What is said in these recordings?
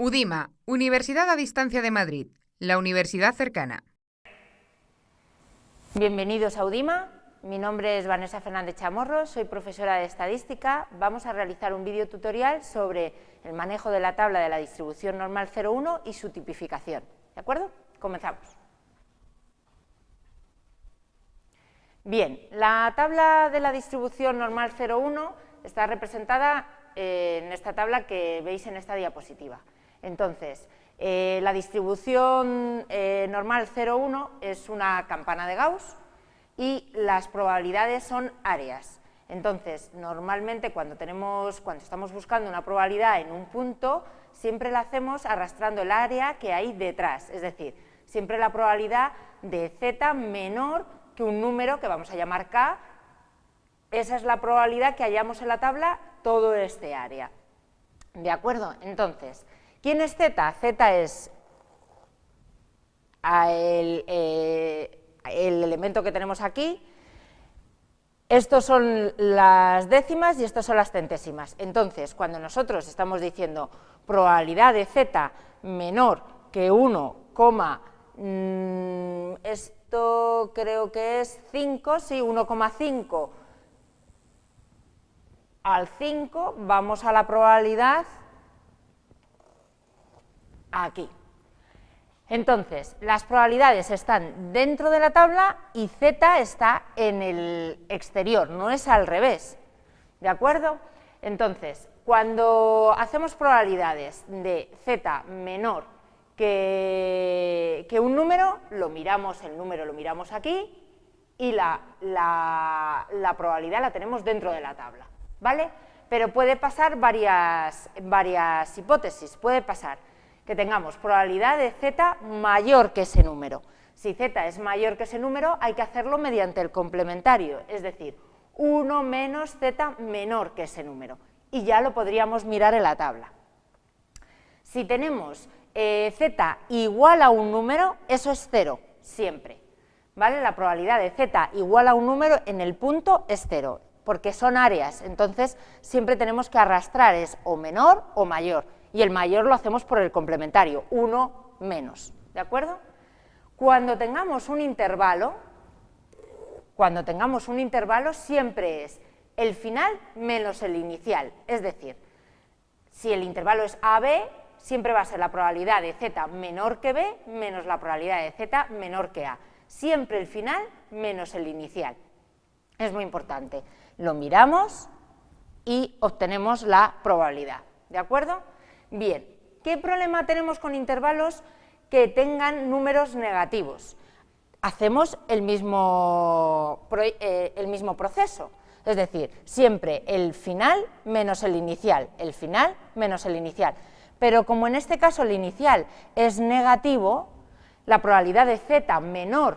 UDIMA, Universidad a Distancia de Madrid, la universidad cercana. Bienvenidos a UDIMA, mi nombre es Vanessa Fernández Chamorro, soy profesora de Estadística. Vamos a realizar un vídeo tutorial sobre el manejo de la tabla de la distribución normal 0,1 y su tipificación. ¿De acuerdo? Comenzamos. Bien, la tabla de la distribución normal 0,1 está representada en esta tabla que veis en esta diapositiva. Entonces, la distribución normal 0,1 es una campana de Gauss y las probabilidades son áreas. Entonces, normalmente cuando estamos buscando una probabilidad en un punto, siempre la hacemos arrastrando el área que hay detrás, es decir, siempre la probabilidad de z menor que un número que vamos a llamar k, esa es la probabilidad que hallamos en la tabla todo este área. ¿De acuerdo? Entonces, ¿quién es z? Z es el elemento que tenemos aquí. Estos son las décimas y estos son las centésimas. Entonces, cuando nosotros estamos diciendo probabilidad de z menor que 1, esto creo que es 5, sí, 1,5 al 5, vamos a la probabilidad aquí. Entonces, las probabilidades están dentro de la tabla y z está en el exterior, no es al revés, ¿de acuerdo? Entonces, cuando hacemos probabilidades de z menor que un número, el número lo miramos aquí y la probabilidad la tenemos dentro de la tabla, ¿vale? Pero puede pasar varias hipótesis, puede pasar que tengamos probabilidad de z mayor que ese número. Si z es mayor que ese número, hay que hacerlo mediante el complementario, es decir, 1 menos z menor que ese número, y ya lo podríamos mirar en la tabla. Si tenemos z igual a un número, eso es 0, siempre, ¿vale? La probabilidad de z igual a un número en el punto es 0, porque son áreas, entonces siempre tenemos que arrastrar, es o menor o mayor, y el mayor lo hacemos por el complementario, 1 menos, ¿de acuerdo? Cuando tengamos un intervalo siempre es el final menos el inicial, es decir, si el intervalo es AB, siempre va a ser la probabilidad de z menor que B menos la probabilidad de z menor que A, siempre el final menos el inicial, es muy importante, lo miramos y obtenemos la probabilidad, ¿de acuerdo? Bien, ¿qué problema tenemos con intervalos que tengan números negativos? Hacemos el mismo proceso, es decir, siempre el final menos el inicial, el final menos el inicial. Pero como en este caso el inicial es negativo, la probabilidad de z menor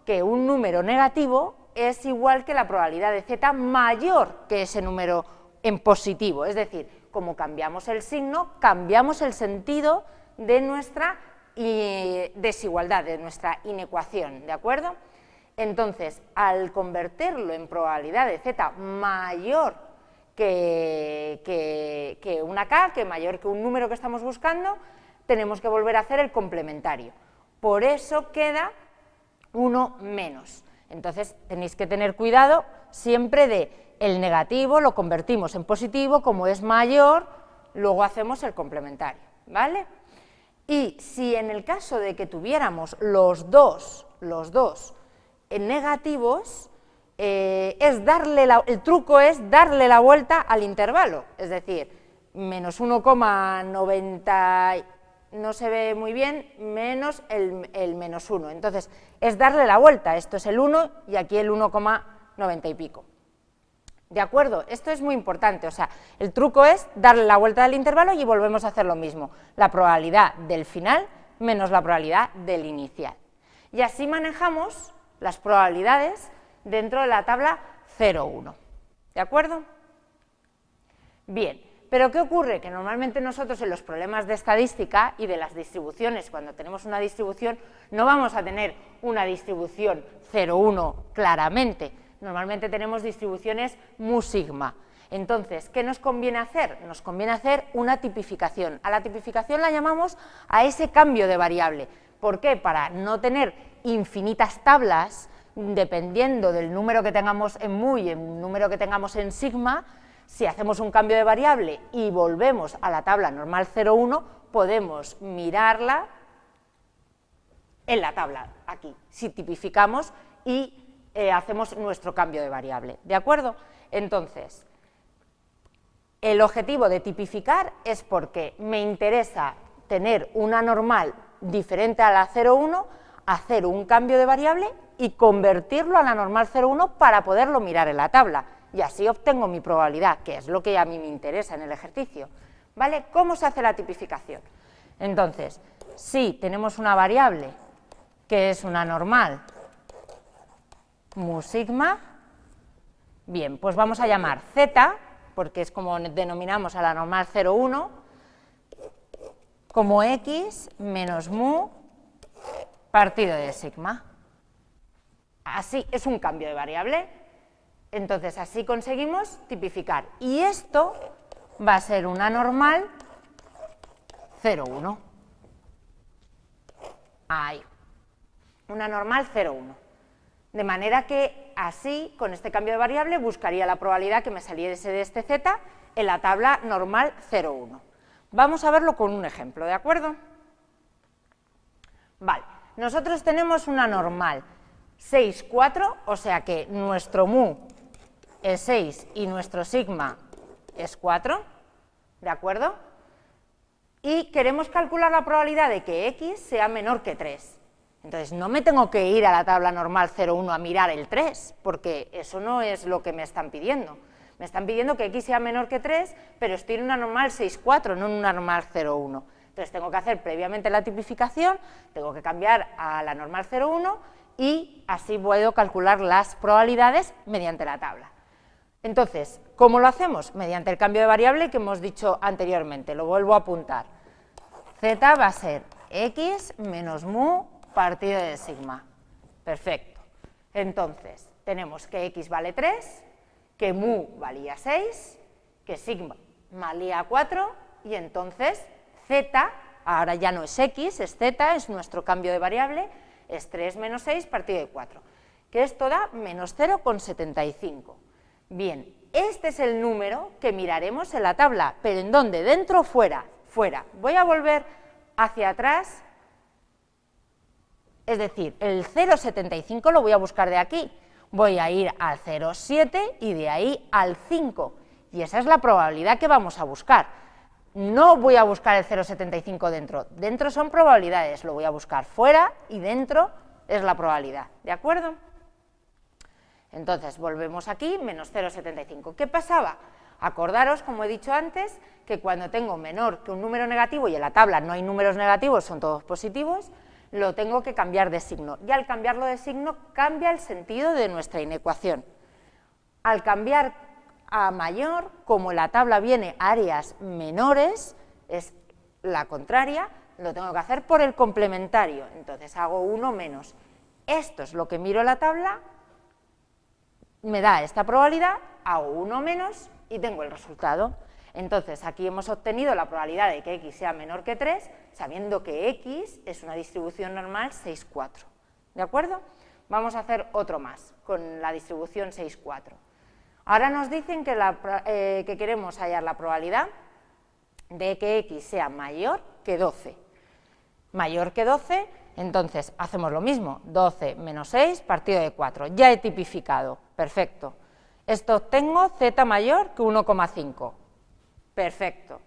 que un número negativo es igual que la probabilidad de z mayor que ese número en positivo, es decir, como cambiamos el signo, cambiamos el sentido de nuestra desigualdad, de nuestra inecuación, ¿de acuerdo? Entonces, al convertirlo en probabilidad de z mayor que una k, que mayor que un número que estamos buscando, tenemos que volver a hacer el complementario. Por eso queda 1 menos. Entonces, tenéis que tener cuidado siempre de el negativo lo convertimos en positivo, como es mayor, luego hacemos el complementario, ¿vale? Y si en el caso de que tuviéramos los dos negativos, el truco es darle la vuelta al intervalo, es decir, menos 1,90, no se ve muy bien, menos el menos 1, entonces es darle la vuelta, esto es el 1 y aquí el 1,90 y pico. ¿De acuerdo? Esto es muy importante, o sea, el truco es darle la vuelta al intervalo y volvemos a hacer lo mismo, la probabilidad del final menos la probabilidad del inicial. Y así manejamos las probabilidades dentro de la tabla 0,1. ¿De acuerdo? Bien, pero ¿qué ocurre? Que normalmente nosotros en los problemas de estadística y de las distribuciones, cuando tenemos una distribución, no vamos a tener una distribución 0,1 claramente. Normalmente tenemos distribuciones mu sigma. Entonces, ¿qué nos conviene hacer? Nos conviene hacer una tipificación. A la tipificación la llamamos a ese cambio de variable. ¿Por qué? Para no tener infinitas tablas, dependiendo del número que tengamos en mu y el número que tengamos en sigma. Si hacemos un cambio de variable y volvemos a la tabla normal 0,1, podemos mirarla en la tabla, aquí, si tipificamos y hacemos nuestro cambio de variable, ¿de acuerdo? Entonces, el objetivo de tipificar es porque me interesa tener una normal diferente a la 0,1, hacer un cambio de variable y convertirlo a la normal 0,1 para poderlo mirar en la tabla, y así obtengo mi probabilidad, que es lo que a mí me interesa en el ejercicio, ¿vale? ¿Cómo se hace la tipificación? Entonces, si tenemos una variable que es una normal mu sigma, bien, pues vamos a llamar z, porque es como denominamos a la normal 0,1, como x menos mu partido de sigma. Así es un cambio de variable. Entonces, así conseguimos tipificar. Y esto va a ser una normal 0,1. Ahí. Una normal 0,1. De manera que así, con este cambio de variable, buscaría la probabilidad que me saliese de este z en la tabla normal 0,1. Vamos a verlo con un ejemplo, ¿de acuerdo? Vale, nosotros tenemos una normal 6,4, o sea que nuestro mu es 6 y nuestro sigma es 4, ¿de acuerdo? Y queremos calcular la probabilidad de que x sea menor que 3. Entonces, no me tengo que ir a la tabla normal 0,1 a mirar el 3, porque eso no es lo que me están pidiendo. Me están pidiendo que x sea menor que 3, pero estoy en una normal 6,4, no en una normal 0,1. Entonces, tengo que hacer previamente la tipificación, tengo que cambiar a la normal 0,1 y así puedo calcular las probabilidades mediante la tabla. Entonces, ¿cómo lo hacemos? Mediante el cambio de variable que hemos dicho anteriormente, lo vuelvo a apuntar. Z va a ser x menos mu partido de sigma. Perfecto. Entonces, tenemos que x vale 3, que mu valía 6, que sigma valía 4, y entonces z, ahora ya no es x, es z, es nuestro cambio de variable, es 3 menos 6 partido de 4, que esto da menos 0,75. Bien, este es el número que miraremos en la tabla, pero ¿en dónde? ¿Dentro o fuera? Fuera. Voy a volver hacia atrás, es decir, el 0,75 lo voy a buscar de aquí. Voy a ir al 0,7 y de ahí al 5, y esa es la probabilidad que vamos a buscar. No voy a buscar el 0,75 dentro, dentro son probabilidades, lo voy a buscar fuera y dentro es la probabilidad, ¿de acuerdo? Entonces, volvemos aquí, menos 0,75. ¿Qué pasaba? Acordaros, como he dicho antes, que cuando tengo menor que un número negativo y en la tabla no hay números negativos, son todos positivos, lo tengo que cambiar de signo. Y al cambiarlo de signo, cambia el sentido de nuestra inecuación. Al cambiar a mayor, como en la tabla viene áreas menores, es la contraria, lo tengo que hacer por el complementario. Entonces, hago 1 menos. Esto es lo que miro en la tabla, me da esta probabilidad, hago 1 menos y tengo el resultado. Entonces, aquí hemos obtenido la probabilidad de que x sea menor que 3, sabiendo que x es una distribución normal 6,4. ¿De acuerdo? Vamos a hacer otro más, con la distribución 6,4. Ahora nos dicen que queremos hallar la probabilidad de que x sea mayor que 12. Mayor que 12, entonces hacemos lo mismo, 12 menos 6 partido de 4. Ya he tipificado, perfecto. Esto obtengo z mayor que 1,5. Perfecto.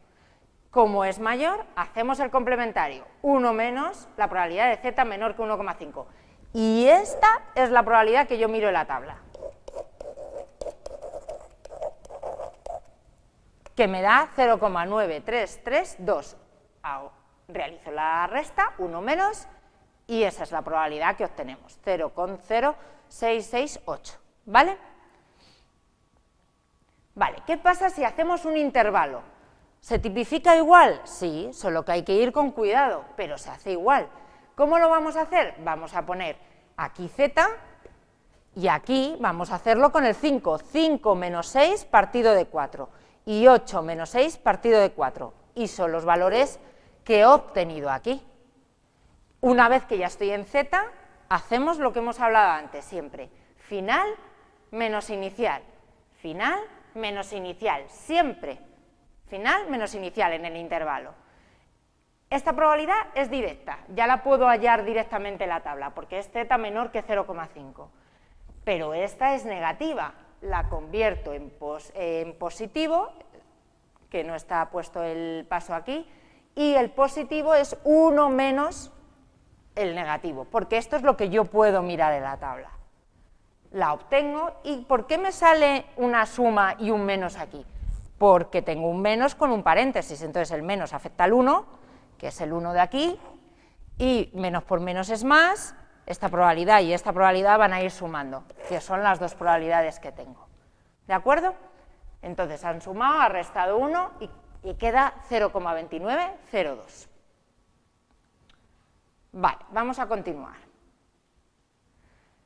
Como es mayor, hacemos el complementario. 1 menos la probabilidad de z menor que 1,5. Y esta es la probabilidad que yo miro en la tabla, que me da 0,9332. Realizo la resta, 1 menos, y esa es la probabilidad que obtenemos, 0,0668. ¿Vale? Vale, ¿qué pasa si hacemos un intervalo? ¿Se tipifica igual? Sí, solo que hay que ir con cuidado, pero se hace igual. ¿Cómo lo vamos a hacer? Vamos a poner aquí z Y aquí vamos a hacerlo con el 5. 5 menos 6 partido de 4. Y 8 menos 6 partido de 4. Y son los valores que he obtenido aquí. Una vez que ya estoy en z, hacemos lo que hemos hablado antes siempre. Final menos inicial. Final menos inicial. Siempre. Final menos inicial en el intervalo. Esta probabilidad es directa. Ya la puedo hallar directamente en la tabla, porque es z menor que 0,5. Pero esta es negativa, la convierto en positivo, que no está puesto el paso aquí, y el positivo es 1 menos el negativo, porque esto es lo que yo puedo mirar en la tabla. La obtengo, ¿y por qué me sale una suma y un menos aquí? Porque tengo un menos con un paréntesis, entonces el menos afecta al 1, que es el 1 de aquí, y menos por menos es más. Esta probabilidad y esta probabilidad van a ir sumando, que son las dos probabilidades que tengo. ¿De acuerdo? Entonces han sumado, ha restado 1 y queda 0,2902. Vale, vamos a continuar.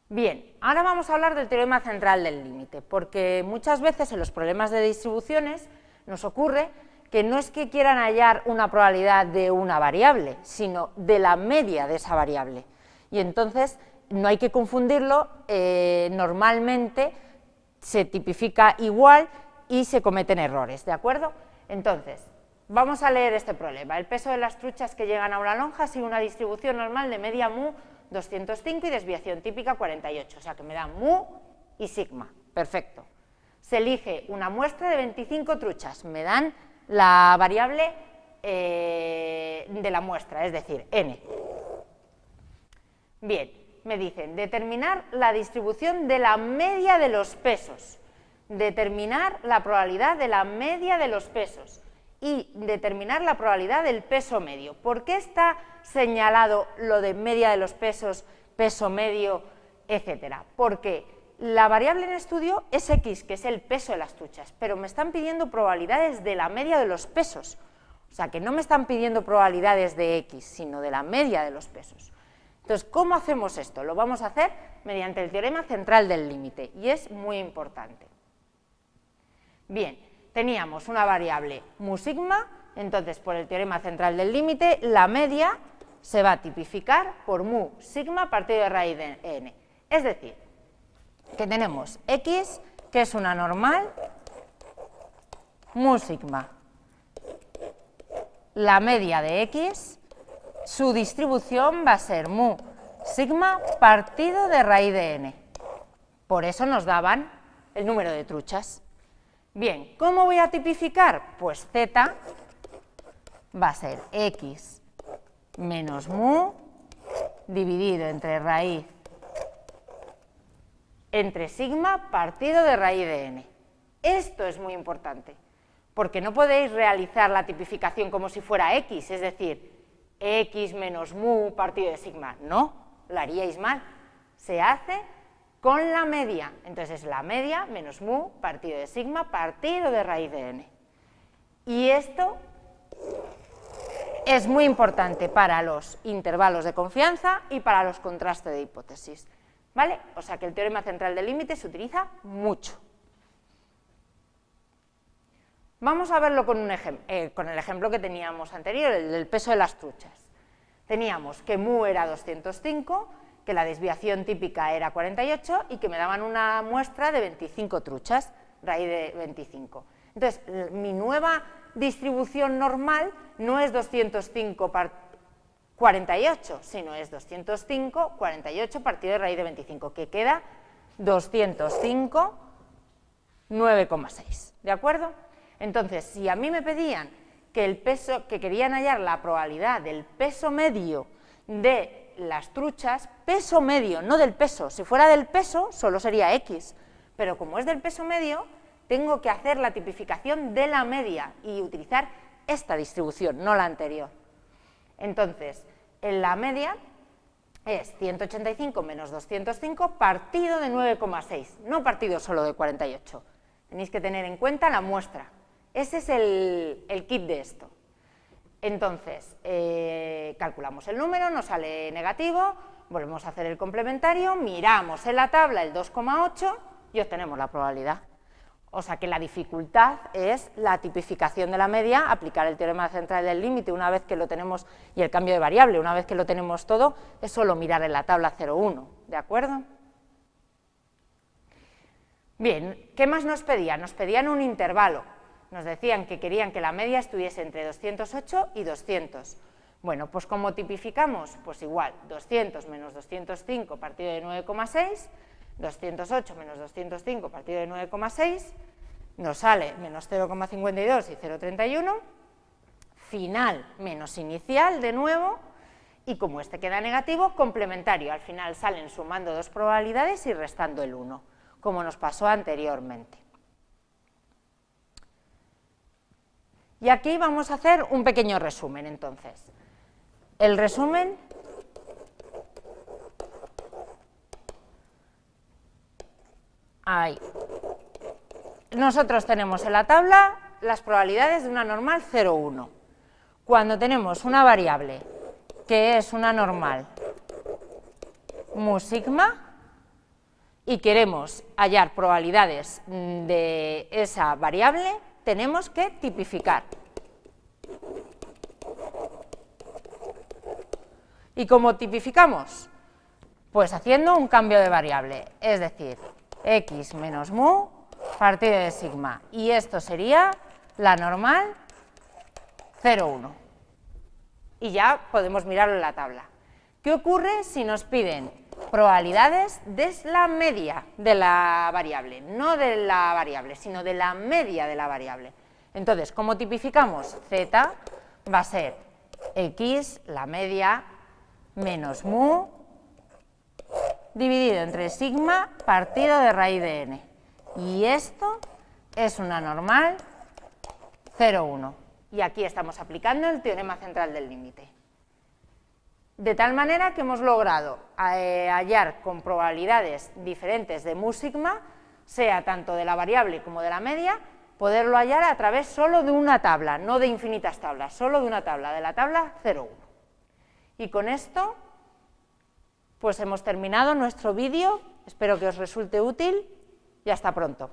Bien, ahora vamos a hablar del teorema central del límite, porque muchas veces en los problemas de distribuciones nos ocurre que no es que quieran hallar una probabilidad de una variable, sino de la media de esa variable. Y entonces no hay que confundirlo, normalmente se tipifica igual y se cometen errores, ¿de acuerdo? Entonces, vamos a leer este problema. El peso de las truchas que llegan a una lonja sigue una distribución normal de media mu 205 y desviación típica 48, o sea que me da mu y sigma, perfecto. Se elige una muestra de 25 truchas, me dan la variable de la muestra, es decir, n. Bien, me dicen determinar la distribución de la media de los pesos, determinar la probabilidad de la media de los pesos y determinar la probabilidad del peso medio. ¿Por qué está señalado lo de media de los pesos, peso medio, etcétera? Porque la variable en estudio es x, que es el peso de las truchas, pero me están pidiendo probabilidades de la media de los pesos. O sea, que no me están pidiendo probabilidades de x, sino de la media de los pesos. Entonces, ¿cómo hacemos esto? Lo vamos a hacer mediante el teorema central del límite, y es muy importante. Bien, teníamos una variable mu sigma, entonces por el teorema central del límite, la media se va a tipificar por mu sigma partido de raíz de n. Es decir, que tenemos x, que es una normal, mu sigma. La media de x, su distribución va a ser mu sigma partido de raíz de n. Por eso nos daban el número de truchas. Bien, ¿cómo voy a tipificar? Pues z va a ser x menos mu dividido entre raíz entre sigma partido de raíz de n. Esto es muy importante, porque no podéis realizar la tipificación como si fuera x, es decir, x menos mu partido de sigma. No, lo haríais mal. Se hace con la media. Entonces la media menos mu partido de sigma partido de raíz de n. Y esto es muy importante para los intervalos de confianza y para los contrastes de hipótesis. ¿Vale? O sea que el teorema central del límite se utiliza mucho. Vamos a verlo con el ejemplo que teníamos anterior, el del peso de las truchas. Teníamos que mu era 205, que la desviación típica era 48 y que me daban una muestra de 25 truchas, raíz de 25. Entonces, mi nueva distribución normal no es 205 48, sino es 205, 48 partido de raíz de 25, que queda 205, 9,6, ¿de acuerdo? Entonces, si a mí me pedían que el peso, que querían hallar la probabilidad del peso medio de las truchas, peso medio, no del peso, si fuera del peso solo sería x, pero como es del peso medio, tengo que hacer la tipificación de la media y utilizar esta distribución, no la anterior. Entonces, en la media es 185 menos 205 partido de 9,6, no partido solo de 48. Tenéis que tener en cuenta la muestra. Ese es el kit de esto. Entonces, calculamos el número, nos sale negativo, volvemos a hacer el complementario, miramos en la tabla el 2,8 y obtenemos la probabilidad. O sea que la dificultad es la tipificación de la media, aplicar el teorema central del límite una vez que lo tenemos, y el cambio de variable, una vez que lo tenemos todo, es solo mirar en la tabla 0,1, ¿de acuerdo? Bien, ¿qué más nos pedían? Nos pedían un intervalo, nos decían que querían que la media estuviese entre 208 y 200. Bueno, pues ¿cómo tipificamos? Pues igual, 200 menos 205 partido de 9,6, 208 menos 205 partido de 9,6, nos sale menos 0,52 y 0,31, final menos inicial de nuevo, y como este queda negativo, complementario, al final salen sumando dos probabilidades y restando el 1, como nos pasó anteriormente. Y aquí vamos a hacer un pequeño resumen, entonces. El resumen ahí. Nosotros tenemos en la tabla las probabilidades de una normal 0,1. Cuando tenemos una variable que es una normal mu sigma y queremos hallar probabilidades de esa variable, tenemos que tipificar. ¿Y cómo tipificamos? Pues haciendo un cambio de variable, es decir, x menos mu partido de sigma, y esto sería la normal 0,1. Y ya podemos mirarlo en la tabla. ¿Qué ocurre si nos piden probabilidades de la media de la variable? No de la variable, sino de la media de la variable. Entonces, ¿cómo tipificamos? Z va a ser x, la media, menos mu, dividido entre sigma partido de raíz de n. Y esto es una normal 0,1. Y aquí estamos aplicando el teorema central del límite. De tal manera que hemos logrado hallar con probabilidades diferentes de mu sigma, sea tanto de la variable como de la media, poderlo hallar a través solo de una tabla, no de infinitas tablas, solo de una tabla, de la tabla 0,1. Y con esto, pues hemos terminado nuestro vídeo, espero que os resulte útil y hasta pronto.